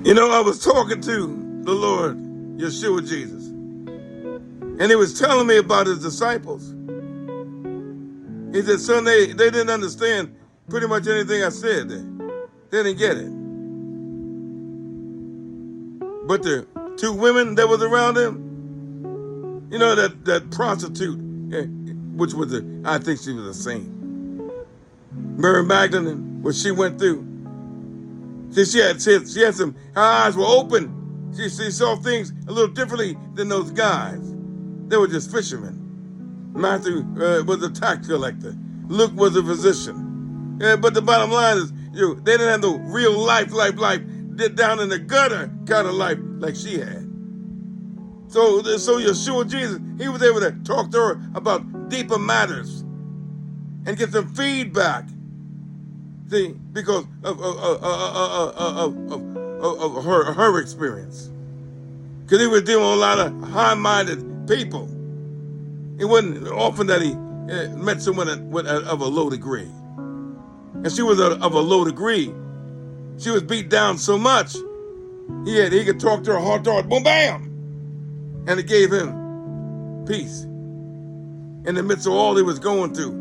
You know, I was talking to the Lord, Yeshua Jesus, and he was telling me about his disciples. He said, son, they didn't understand pretty much anything I said. They didn't get it. But the two women that was around him, you know, that prostitute, which was I think she was a saint. Mary Magdalene, what she went through. She had some, her eyes were open. She saw things a little differently than those guys. They were just fishermen. Matthew was a tax collector. Luke was a physician. But the bottom line is, they didn't have no real life, did down in the gutter kind of life like she had. So Yeshua Jesus, he was able to talk to her about deeper matters and get some feedback. See, because of her experience. Because he was dealing with a lot of high-minded people. It wasn't often that he met someone of a low degree. And she was of a low degree. She was beat down so much, he could talk to her heart to heart, boom, bam! And it gave him peace in the midst of all he was going through.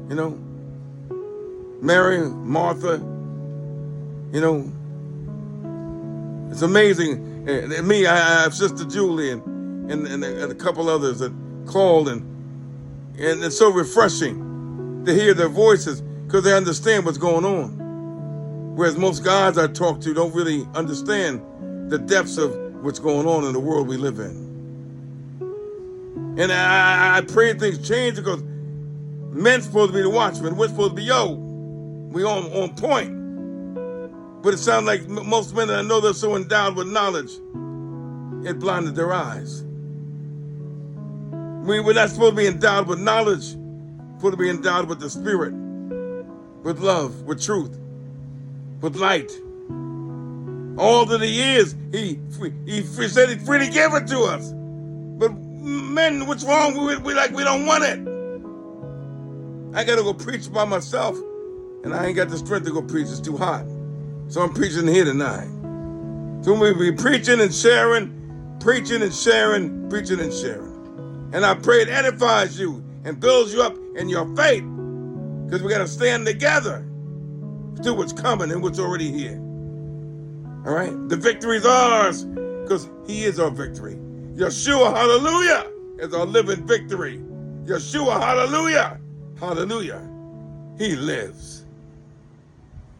You know, Mary, Martha, you know, it's amazing. Me, I have Sister Julie and a couple others that called, and it's so refreshing to hear their voices because they understand what's going on. Whereas most guys I talk to don't really understand the depths of what's going on in the world we live in. And I pray things change because men's supposed to be the watchmen. We're supposed to be, we on point. But it sounds like most men that I know, they're so endowed with knowledge, it blinded their eyes. We're not supposed to be endowed with knowledge. We're supposed to be endowed with the Spirit, with love, with truth, with light. All that he is, he said he freely gave it to us. But men, what's wrong? We don't want it. I got to go preach by myself, and I ain't got the strength to go preach. It's too hot. So I'm preaching here tonight. So we'll be preaching and sharing, preaching and sharing, preaching and sharing. And I pray it edifies you and builds you up in your faith, because we got to stand together through what's coming and what's already here. All right? The victory is ours because he is our victory. Yeshua, hallelujah, is our living victory. Yeshua, hallelujah, hallelujah, he lives.